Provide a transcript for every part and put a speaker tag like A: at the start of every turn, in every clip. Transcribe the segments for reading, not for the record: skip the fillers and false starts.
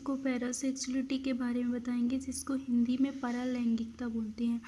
A: आपको पैरासेक्सुअलिटी के बारे में बताएंगे, जिसको हिंदी में परालैंगिकता बोलते हैं।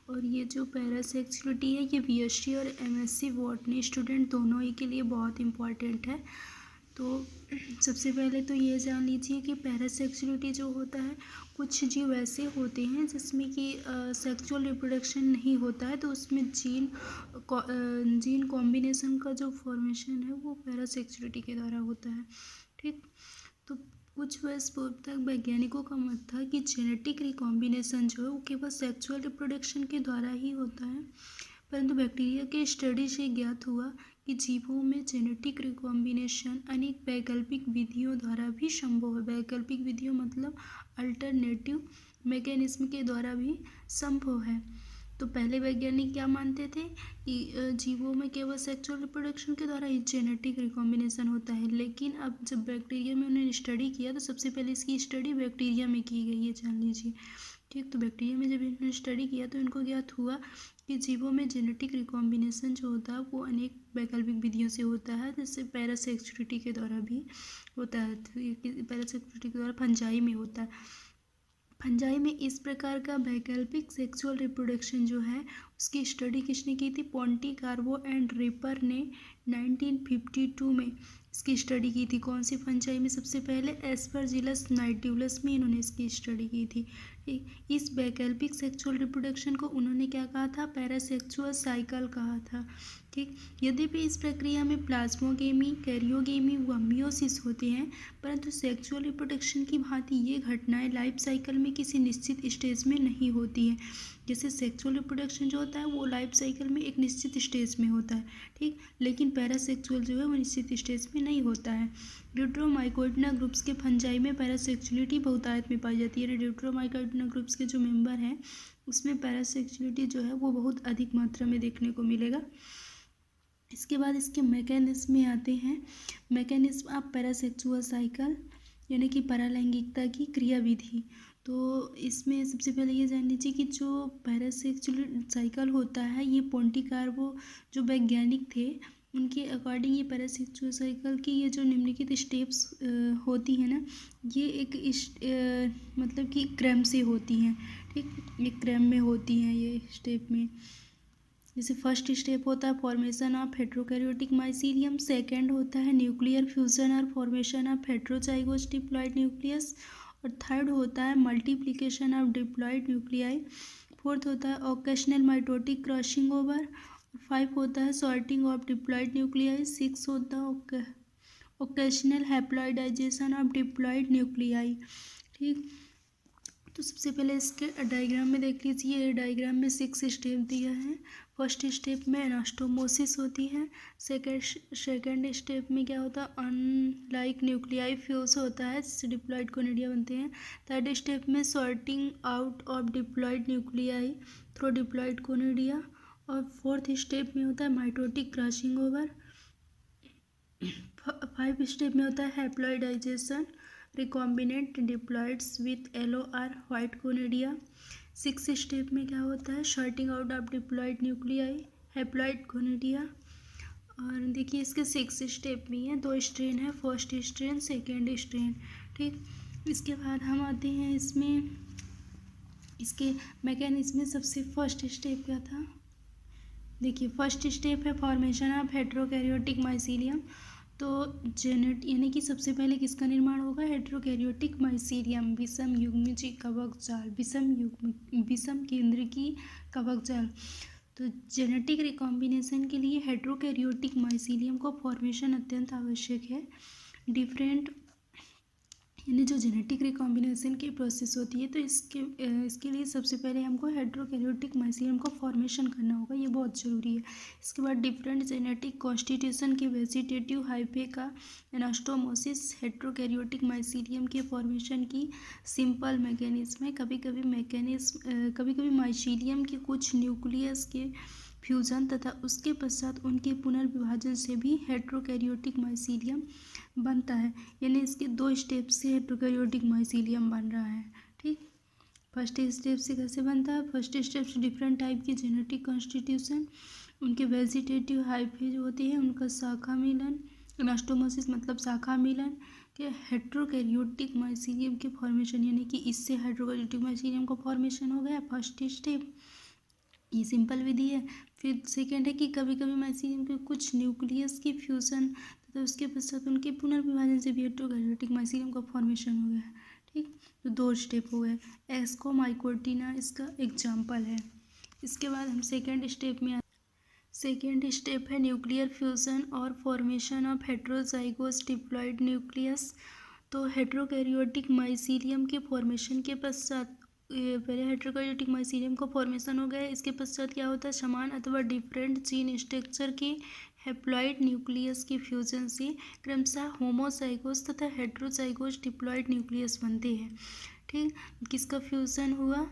A: और ये जो पैरासेक्सुअलिटी है, ये बीएससी और एमएससी बॉटनी स्टूडेंट दोनों ही के लिए बहुत इम्पॉर्टेंट है। तो सबसे पहले तो ये जान लीजिए कि पैरासेक्सुअलिटी जो होता है, कुछ जीव ऐसे होते हैं जिसमें कि सेक्सुअल रिप्रोडक्शन नहीं होता है, तो उसमें जीन कॉम्बिनेशन का जो फॉर्मेशन है वो पैरासेक्सुअलिटी के द्वारा होता है। ठीक, तो कुछ वर्ष पूर्व तक वैज्ञानिकों का मत था कि जेनेटिक रिकॉम्बिनेशन जो है वो केवल सेक्सुअल रिप्रोडक्शन के द्वारा ही होता है, परंतु बैक्टीरिया के स्टडी से ज्ञात हुआ कि जीवों में जेनेटिक रिकॉम्बिनेशन अनेक वैकल्पिक विधियों द्वारा भी संभव है। वैकल्पिक विधियों मतलब अल्टरनेटिव मैकेनिज्म के द्वारा भी संभव है। तो पहले वैज्ञानिक क्या मानते थे कि जीवों में केवल सेक्सुअल रिप्रोडक्शन के द्वारा ही जेनेटिक रिकॉम्बिनेशन होता है, लेकिन अब जब बैक्टीरिया में उन्होंने स्टडी किया तो सबसे पहले इसकी स्टडी बैक्टीरिया में की गई है, जान लीजिए। ठीक, तो बैक्टीरिया में जब इन्होंने स्टडी किया तो इनको ज्ञात हुआ कि जीवों में जेनेटिक रिकॉम्बिनेशन जो होता है वो अनेक वैकल्पिक विधियों से होता है, जैसे पैरासेक्सुअलिटी के द्वारा भी होता है। पैरासेक्सुअलिटी के द्वारा फंजाई में होता है। फंजाई में इस प्रकार का वैकल्पिक सेक्सुअल रिप्रोडक्शन जो है उसकी स्टडी किसने की थी? पोंटिकार्वो एंड रिपर ने 1952 में इसकी स्टडी की थी। कौन सी फंजाई में? सबसे पहले एस्परजिलस नाइट्यूलस में इन्होंने इसकी स्टडी की थी। इस वैकल्पिक सेक्सुअल रिप्रोडक्शन को उन्होंने क्या कहा था? पैरासेक्सुअल साइकिल कहा था। ठीक, यद्यपि इस प्रक्रिया में प्लाज्मोगेमी, कैरियोगेमी व मियोसिस होते हैं, परंतु सेक्सुअल रिप्रोडक्शन की भांति ये घटनाएं लाइफ साइकिल में किसी निश्चित स्टेज में नहीं होती हैं। जैसे सेक्सुअल रिप्रोडक्शन जो होता है वो लाइफ साइकिल में एक निश्चित स्टेज में होता है, ठीक, लेकिन पैरासेक्सुअल जो है वो निश्चित स्टेज में नहीं होता है। ड्यूट्रोमाइकोइडना ग्रुप्स के फंजाई में पैरासेक्सुअलिटी बहुतायत में पाई जाती है। ड्यूट्रोमाइकोइडना ग्रुप्स के जो मेंबर हैं उसमें पैरासेक्सुअलिटी जो है वो बहुत अधिक मात्रा में देखने को मिलेगा। इसके बाद इसके मैकेनिज्म में आते हैं। मैकेनिज्म ऑफ पैरासेक्सुअल साइकिल यानी कि परालैंगिकता की क्रियाविधि। तो इसमें सबसे पहले ये जान लीजिए कि जो पैरासेक्सुअल साइकिल होता है ये पोंटिकार्वो जो वैज्ञानिक थे उनके अकॉर्डिंग ये पैरासेक्सुअल साइकिल की ये जो निम्नलिखित स्टेप्स होती हैं ना, ये एक मतलब कि क्रम से होती हैं। ठीक, ये क्रम में होती हैं ये स्टेप में। जैसे फर्स्ट स्टेप होता है फॉर्मेशन ऑफ हेट्रोकैरियोटिक माइसीलियम, सेकंड होता है न्यूक्लियर फ्यूजन और फॉर्मेशन ऑफ हेट्रोजाइगोस डिप्लॉइड न्यूक्लियस, और थर्ड होता है multiplication of diploid nuclei, fourth होता है ओकेशनल माइटोटिक क्रॉसिंग ओवर, 5 होता है सॉर्टिंग ऑफ डिप्लॉइड न्यूक्लियाई, 6 होता है ओकेशनल हैप्लॉइडाइजेशन ऑफ डिप्लॉइड न्यूक्लियाई। ठीक, तो सबसे पहले इसके डायग्राम में देख लीजिए। डायग्राम में 6 स्टेप दिया है। फर्स्ट स्टेप में एनास्टोमोसिस होती है। सेकेंड स्टेप में क्या होता है? अनलाइक न्यूक्लियाई फ्यूज होता है जिससे डिप्लॉइड कोनिडिया बनते हैं। थर्ड स्टेप में sorting out of diploid nuclei through diploid conidia, और फोर्थ स्टेप में होता है माइटोटिक क्रॉसिंग ओवर। 5 स्टेप में होता है haploidization recombinant diploids with yellow और वाइट कोनिडिया। 6 स्टेप में क्या होता है? Sorting out of diploid nuclei, haploid conidia. और देखिए इसके 6 स्टेप भी हैं, 2 स्ट्रेन है, फर्स्ट स्ट्रेन सेकेंड स्ट्रेन। ठीक, इसके बाद हम आते हैं इसमें इसके मैकेनिज्म में। सबसे फर्स्ट स्टेप क्या था? देखिए फर्स्ट स्टेप है फॉर्मेशन ऑफ हेट्रोकैरियोटिक माइसीलियम। तो जेनेट यानी कि सबसे पहले किसका निर्माण होगा? हेट्रोकैरियोटिक माइसीलियम, विषम युग्मजी कवक जाल, विषम केंद्र की कवक जाल। तो जेनेटिक रिकॉम्बिनेशन के लिए हेट्रोकैरियोटिक माइसीलियम को फॉर्मेशन अत्यंत आवश्यक है। डिफरेंट यानी जो जेनेटिक रिकॉम्बिनेशन की प्रोसेस होती है, तो इसके लिए सबसे पहले हमको हेट्रोकैरियोटिक माइसीलियम को फॉर्मेशन करना होगा, ये बहुत ज़रूरी है। इसके बाद डिफरेंट जेनेटिक कॉन्स्टिट्यूशन के वेजिटेटिव हाइफे का एनास्टोमोसिस हेट्रोकैरियोटिक माइसीलियम के फॉर्मेशन की सिंपल मैकेनिज्म है। कभी कभी माइसीलियम के कुछ न्यूक्लियस के फ्यूजन तथा उसके पश्चात उनके पुनर्विभाजन से भी हेट्रोकैरियोटिक माइसीलियम बनता है। यानी इसके 2 स्टेप से हेट्रोकैरियोटिक माइसीलियम बन रहा है। ठीक, फर्स्ट स्टेप से कैसे बनता है? फर्स्ट स्टेप से डिफरेंट टाइप की जेनेटिक कॉन्स्टिट्यूशन, उनके वेजिटेटिव हाइफे जो होते हैं उनका शाखा मिलन, अनास्टोमोसिस मतलब शाखा मिलन के हेट्रोकैरियोटिक माइसीलियम के फॉर्मेशन, यानी कि इससे हेट्रोकैरियोटिक माइसीलियम का फॉर्मेशन हो गया फर्स्ट स्टेप। ये सिंपल विधि है। फिर सेकेंड है कि कभी कभी माइसीलियम के कुछ न्यूक्लियस की फ्यूजन तथा उसके पश्चात उनके पुनर्विभाजन से भी हेट्रोकैरियोटिक माइसीलियम का फॉर्मेशन हो गया। ठीक, तो 2 स्टेप हो गए। एस्कोमाइकोटिना इसका एग्जाम्पल है। इसके बाद हम सेकेंड स्टेप में सेकेंड स्टेप है न्यूक्लियर फ्यूजन और फॉर्मेशन ऑफ हेट्रोजाइगोस डिप्लॉइड न्यूक्लियस। तो हेट्रोकैरियोटिक माइसीलियम के फॉर्मेशन के पश्चात पहले हेट्रोकैरियोटिक माइसीलियम का फॉर्मेशन हो गया, इसके पश्चात क्या होता है, समान अथवा डिफरेंट जीन स्ट्रक्चर के हैप्लॉइड न्यूक्लियस के फ्यूजन से क्रमशः होमोजाइगोस तथा हेट्रोजाइगोस डिप्लॉइड न्यूक्लियस बनते हैं। ठीक, किसका फ्यूजन हुआ,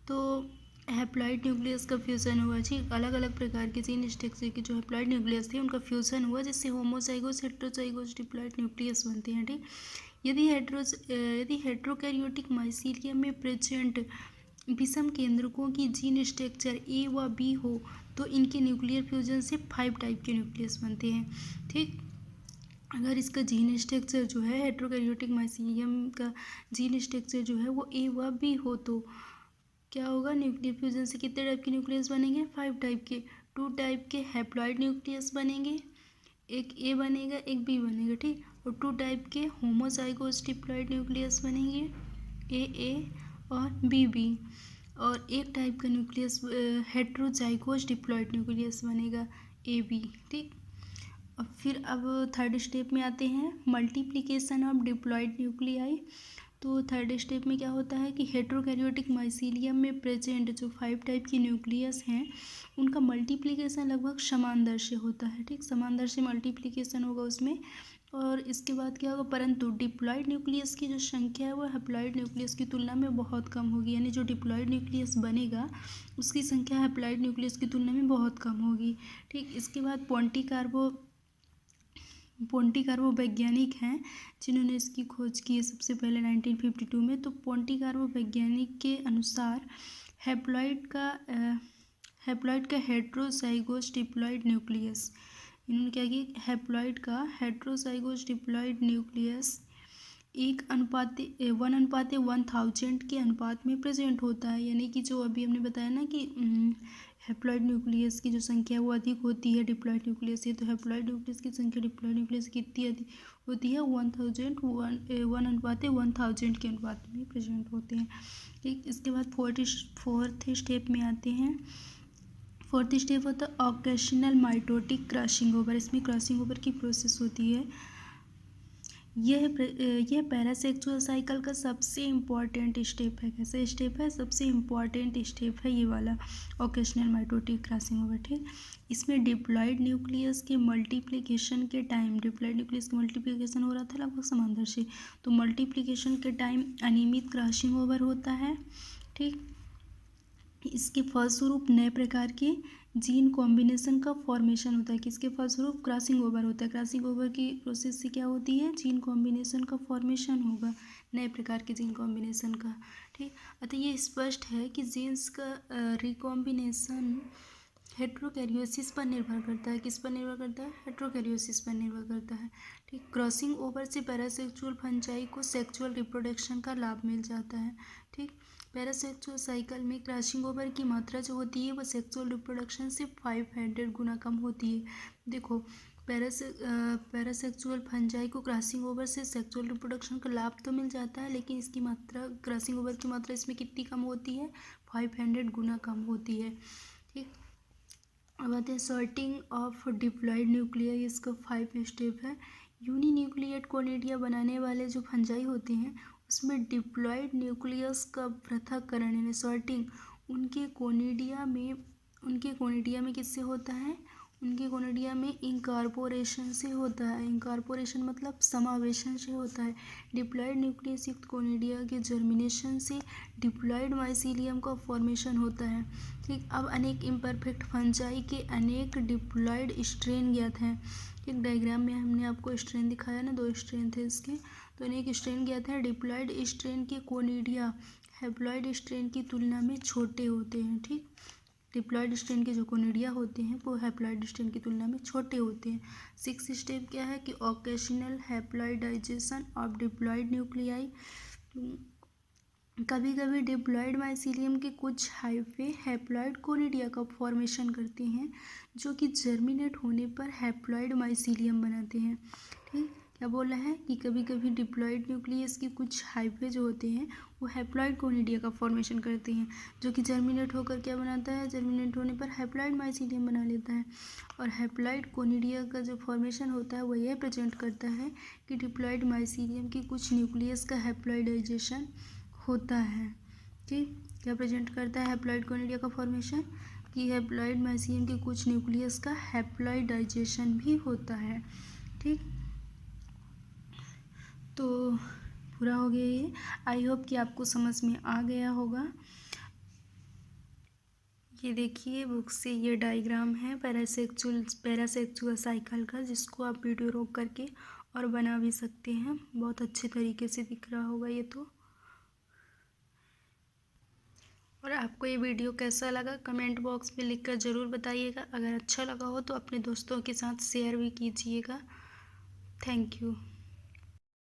A: तो हैप्लॉइड न्यूक्लियस का फ्यूजन हुआ। ठीक, अलग अलग प्रकार के जीन स्ट्रक्चर के जो हैप्लॉइड न्यूक्लियस थे उनका फ्यूजन हुआ, जिससे होमोजाइगोस हेट्रोजाइगोस डिप्लॉइड न्यूक्लियस बनते हैं। ठीक, यदि हेट्रोकैरियोटिक माइसीलियम में प्रेजेंट विषम केंद्रकों की जीन स्ट्रक्चर ए व बी हो तो इनके न्यूक्लियर फ्यूजन से 5 टाइप के न्यूक्लियस बनते हैं। ठीक, अगर इसका जीन स्ट्रक्चर जो है हेट्रोकैरियोटिक माइसीलियम का जीन स्ट्रक्चर जो है वो ए व बी हो तो क्या होगा, न्यूक्लियर फ्यूजन से कितने टाइप के न्यूक्लियस बनेंगे, 5 टाइप के। 2 टाइप के हैप्लॉइड न्यूक्लियस बनेंगे, एक ए बनेगा एक बी बनेगा। ठीक, और 2 टाइप के होमोजाइगोस डिप्लॉइड न्यूक्लियस बनेंगे, ए और बी। और एक टाइप का न्यूक्लियस हेट्रोजाइगोस डिप्लॉइड न्यूक्लियस बनेगा, ए बी। ठीक, और फिर अब थर्ड स्टेप में आते हैं, मल्टीप्लिकेशन ऑफ डिप्लॉइड न्यूक्लियाई। तो थर्ड स्टेप में क्या होता है कि हेट्रोकैरियोटिक माइसीलियम में प्रेजेंट जो 5 टाइप की न्यूक्लियस हैं उनका मल्टीप्लिकेशन लगभग समान दर से होता है। ठीक, समान दर से मल्टीप्लिकेशन होगा उसमें। और इसके बाद क्या होगा, परंतु डिप्लॉइड न्यूक्लियस की जो संख्या है वो हैप्लॉइड न्यूक्लियस की तुलना में बहुत कम होगी, यानी जो डिप्लॉइड न्यूक्लियस बनेगा उसकी संख्या हैप्लॉइड न्यूक्लियस की तुलना में बहुत कम होगी। ठीक, इसके बाद पोंटिकार्वो वैज्ञानिक हैं जिन्होंने इसकी खोज की है सबसे पहले 1952 में। तो पोंटिकार्वो वैज्ञानिक के अनुसार हैप्लॉइड का हेट्रोजाइगोस डिप्लॉइड न्यूक्लियस, इन्होंने क्या किया, हैप्लॉइड का हेट्रोजाइगोस डिप्लॉइड न्यूक्लियस 1:1000 के अनुपात में प्रेजेंट होता है। यानी कि जो अभी हमने बताया ना कि हैप्लॉइड न्यूक्लियस की जो संख्या वो अधिक होती है डिप्लॉइड न्यूक्लियस से, तो हैप्लॉइड न्यूक्लियस की संख्या डिप्लॉइड न्यूक्लियस की कितनी अधिक होती है, 1:1000 के अनुपात में प्रेजेंट होते हैं। ठीक, इसके बाद फोर्थ स्टेप में आते हैं। फोर्थ स्टेप होता है ऑकेशनल माइटोटिक क्रॉसिंग ओवर। इसमें क्रॉसिंग ओवर की प्रोसेस होती है। यह पैरासेक्सुअल साइकिल का सबसे इम्पॉर्टेंट स्टेप है। कैसा स्टेप है, सबसे इम्पॉर्टेंट स्टेप है ये वाला ऑकेशनल माइटोटिक क्रॉसिंग ओवर। ठीक, इसमें डिप्लॉइड न्यूक्लियस के मल्टीप्लिकेशन के टाइम, डिप्लॉइड न्यूक्लियस का मल्टीप्लिकेशन हो रहा था लगभग समान दर से, तो मल्टीप्लिकेशन के टाइम अनियमित क्रॉसिंग ओवर होता है। ठीक, इसके फलस्वरूप नए प्रकार के जीन कॉम्बिनेशन का फॉर्मेशन होता है। किसके फलस्वरूप, क्रॉसिंग ओवर होता है। क्रॉसिंग ओवर की प्रोसेस से क्या होती है, जीन कॉम्बिनेशन का फॉर्मेशन होगा, नए प्रकार के जीन कॉम्बिनेशन का। ठीक, अतः ये स्पष्ट है कि जीन्स का रिकॉम्बिनेशन हेट्रोकैरियोसिस पर निर्भर करता है। किस पर निर्भर करता है, हेट्रोकैरियोसिस पर निर्भर करता है। ठीक, क्रॉसिंग ओवर से पैरासेक्सुअल फंजाई को सेक्सुअल रिप्रोडक्शन का लाभ मिल जाता है। ठीक, पैरासेक्सुअल साइकिल में क्रॉसिंग ओवर की मात्रा जो होती है वह सेक्सुअल रिप्रोडक्शन से 500 गुना कम होती है। देखो, पैरासेक्सुअल फंजाई को क्रॉसिंग ओवर से सेक्सुअल रिप्रोडक्शन का लाभ तो मिल जाता है, लेकिन इसकी मात्रा, क्रॉसिंग ओवर की मात्रा इसमें कितनी कम होती है, 500 गुना कम होती है। ठीक, अब आते हैं सॉर्टिंग ऑफ डिप्लॉइड न्यूक्लियाई। इसका 5 स्टेप है। यूनिन्यूक्लिएट कोनिडिया बनाने वाले जो फंजाई होते हैं उसमें डिप्लॉइड न्यूक्लियस का पृथक्करण यानी सॉर्टिंग उनके कोनिडिया में किससे होता है, उनके कोनिडिया में इनकॉर्पोरेशन से होता है। इनकॉर्पोरेशन मतलब समावेशन से होता है। डिप्लॉइड न्यूक्लियस युक्त कोनिडिया के जर्मिनेशन से डिप्लॉइड माइसीलियम का फॉर्मेशन होता है। ठीक, अब अनेक इम्परफेक्ट फंजाई के अनेक डिप्लॉइड स्ट्रेन ज्ञात हैं। एक डायग्राम में हमने आपको स्ट्रेन दिखाया ना, 2 स्ट्रेन थे इसके, तो अनेक स्ट्रेन ज्ञात हैं। डिप्लॉइड स्ट्रेन के कोनिडिया हैप्लॉइड स्ट्रेन की तुलना में छोटे होते हैं। ठीक, डिप्लॉयड स्टेन के जो कोनिडिया होते हैं वो हैप्लॉयड स्टेन की तुलना में छोटे होते हैं। 6 स्टेप क्या है कि ओकेशनल हैप्लॉयडाइजेशन ऑफ डिप्लॉयड न्यूक्लियाई। कभी कभी डिप्लॉयड माइसीलियम के कुछ हाइफे हैप्लॉयड कोनिडिया का फॉर्मेशन करते हैं, जो कि जर्मिनेट होने पर हैप्लॉयड माइसीलियम बनाते हैं। ठीक, क्या बोल रहा है कि कभी कभी डिप्लॉयड न्यूक्लियस की कुछ हाइफे जो होते हैं वो हैप्लॉयड कोनिडिया का फॉर्मेशन करते हैं, जो कि जर्मिनेट होकर क्या बनाता है, जर्मिनेट होने पर हैप्लॉयड माइसीलियम बना लेता है। और हैप्लॉयड कोनिडिया का जो फॉर्मेशन होता है वो यह प्रेजेंट करता है कि डिप्लॉयड माइसीलियम की कुछ न्यूक्लियस का हैप्लॉयडाइजेशन होता है। ठीक, क्या प्रेजेंट करता है हैप्लॉयड कोनिडिया का फॉर्मेशन, कि हैप्लॉयड माइसीलियम के कुछ न्यूक्लियस का हैप्लॉयडाइजेशन भी होता है। ठीक, तो पूरा हो गया ये। आई होप कि आपको समझ में आ गया होगा। ये देखिए बुक से ये डायग्राम है पैरासेक्सुअल साइकिल का, जिसको आप वीडियो रोक करके और बना भी सकते हैं। बहुत अच्छे तरीके से दिख रहा होगा ये तो। और आपको ये वीडियो कैसा लगा कमेंट बॉक्स में लिखकर ज़रूर बताइएगा। अगर अच्छा लगा हो तो अपने दोस्तों के साथ शेयर भी कीजिएगा। Thank you.